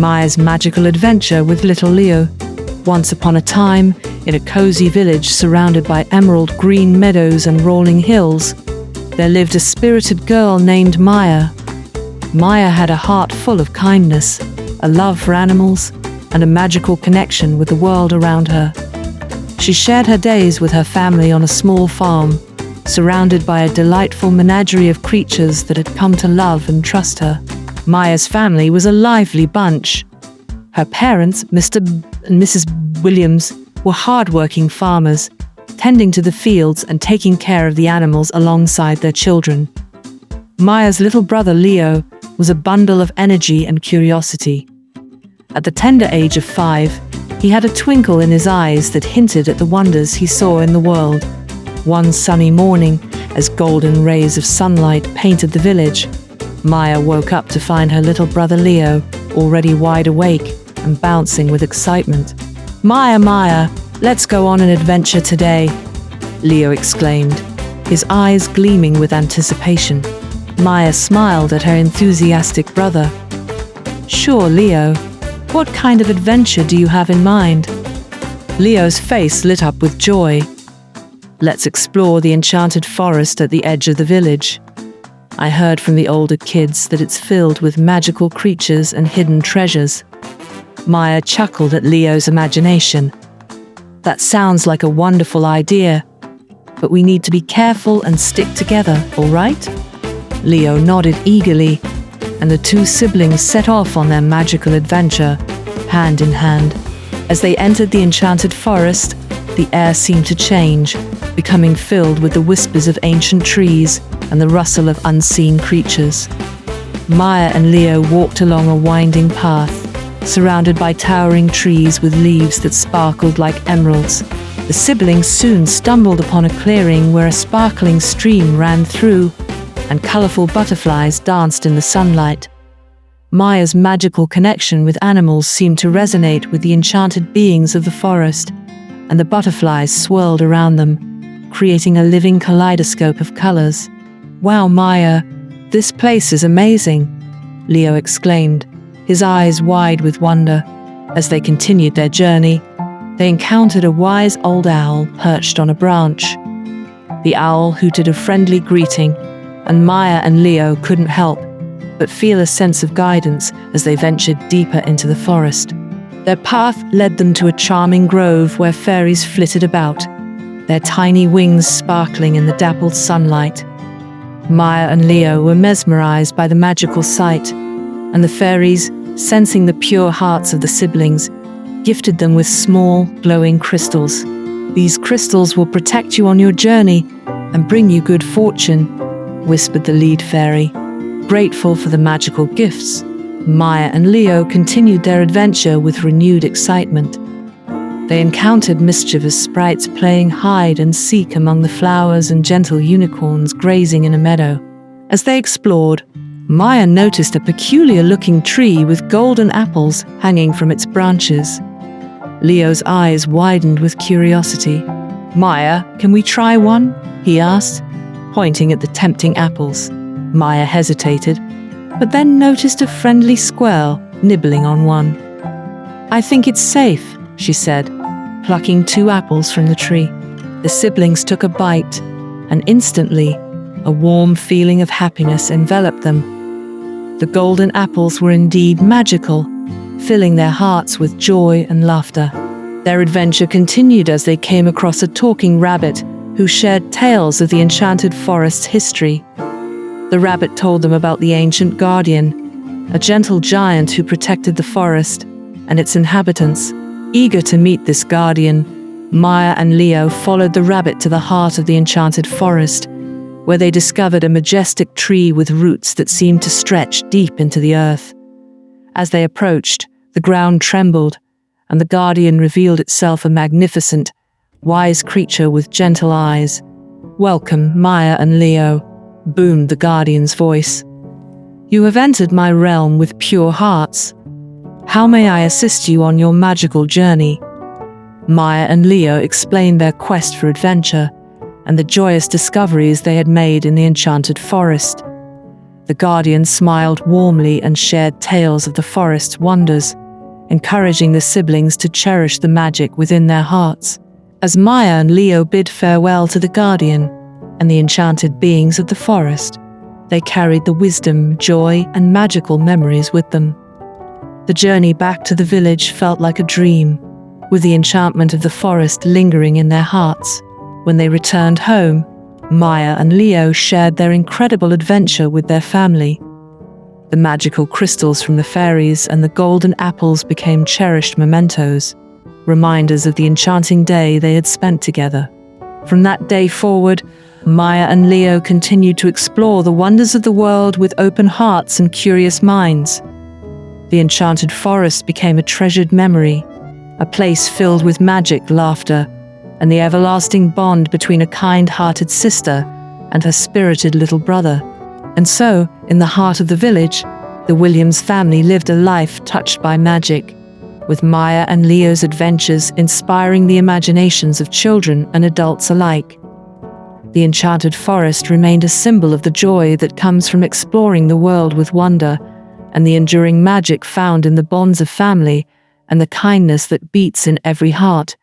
Maya's magical adventure with little Leo. Once upon a time, in a cozy village surrounded by emerald green meadows and rolling hills, there lived a spirited girl named Maya. Maya had a heart full of kindness, a love for animals, and a magical connection with the world around her. She shared her days with her family on a small farm, surrounded by a delightful menagerie of creatures that had come to love and trust her. Maya's family was a lively bunch. Her parents, Mr. and Mrs. Williams, were hard-working farmers, tending to the fields and taking care of the animals alongside their children. Maya's little brother Leo was a bundle of energy and curiosity. At the tender age of 5, he had a twinkle in his eyes that hinted at the wonders he saw in the world. One sunny morning, as golden rays of sunlight painted the village, Maya woke up to find her little brother Leo already wide awake and bouncing with excitement. "Maya, Maya, let's go on an adventure today," Leo exclaimed, his eyes gleaming with anticipation. Maya smiled at her enthusiastic brother. "Sure, Leo. What kind of adventure do you have in mind?" Leo's face lit up with joy. "Let's explore the enchanted forest at the edge of the village. I heard from the older kids that it's filled with magical creatures and hidden treasures." Maya chuckled at Leo's imagination. "That sounds like a wonderful idea, but we need to be careful and stick together, all right?" Leo nodded eagerly, and the two siblings set off on their magical adventure, hand in hand. As they entered the enchanted forest, the air seemed to change, becoming filled with the whispers of ancient trees and the rustle of unseen creatures. Maya and Leo walked along a winding path, surrounded by towering trees with leaves that sparkled like emeralds. The siblings soon stumbled upon a clearing where a sparkling stream ran through, and colorful butterflies danced in the sunlight. Maya's magical connection with animals seemed to resonate with the enchanted beings of the forest, and the butterflies swirled around them, creating a living kaleidoscope of colors. "Wow, Maya, this place is amazing," Leo exclaimed, his eyes wide with wonder. As they continued their journey, they encountered a wise old owl perched on a branch. The owl hooted a friendly greeting, and Maya and Leo couldn't help but feel a sense of guidance as they ventured deeper into the forest. Their path led them to a charming grove where fairies flitted about, their tiny wings sparkling in the dappled sunlight. Maya and Leo were mesmerized by the magical sight, and the fairies, sensing the pure hearts of the siblings, gifted them with small, glowing crystals. "These crystals will protect you on your journey and bring you good fortune," whispered the lead fairy. Grateful for the magical gifts, Maya and Leo continued their adventure with renewed excitement. They encountered mischievous sprites playing hide and seek among the flowers and gentle unicorns grazing in a meadow. As they explored, Maya noticed a peculiar-looking tree with golden apples hanging from its branches. Leo's eyes widened with curiosity. "Maya, can we try one?" he asked, pointing at the tempting apples. Maya hesitated, but then noticed a friendly squirrel nibbling on one. "I think it's safe," she said, plucking 2 apples from the tree. The siblings took a bite, and instantly, a warm feeling of happiness enveloped them. The golden apples were indeed magical, filling their hearts with joy and laughter. Their adventure continued as they came across a talking rabbit who shared tales of the enchanted forest's history. The rabbit told them about the ancient guardian, a gentle giant who protected the forest and its inhabitants. Eager to meet this guardian, Maya and Leo followed the rabbit to the heart of the enchanted forest, where they discovered a majestic tree with roots that seemed to stretch deep into the earth. As they approached, the ground trembled, and the guardian revealed itself a magnificent, wise creature with gentle eyes. "Welcome, Maya and Leo," boomed the guardian's voice. "You have entered my realm with pure hearts. How may I assist you on your magical journey?" Maya and Leo explained their quest for adventure and the joyous discoveries they had made in the enchanted forest. The guardian smiled warmly and shared tales of the forest's wonders, encouraging the siblings to cherish the magic within their hearts. As Maya and Leo bid farewell to the guardian and the enchanted beings of the forest, they carried the wisdom, joy, and magical memories with them. The journey back to the village felt like a dream, with the enchantment of the forest lingering in their hearts. When they returned home, Maya and Leo shared their incredible adventure with their family. The magical crystals from the fairies and the golden apples became cherished mementos, reminders of the enchanting day they had spent together. From that day forward, Maya and Leo continued to explore the wonders of the world with open hearts and curious minds. The enchanted forest became a treasured memory, a place filled with magic, laughter, and the everlasting bond between a kind-hearted sister and her spirited little brother. And so, in the heart of the village, the Williams family lived a life touched by magic, with Maya and Leo's adventures inspiring the imaginations of children and adults alike. The enchanted forest remained a symbol of the joy that comes from exploring the world with wonder, and the enduring magic found in the bonds of family and the kindness that beats in every heart.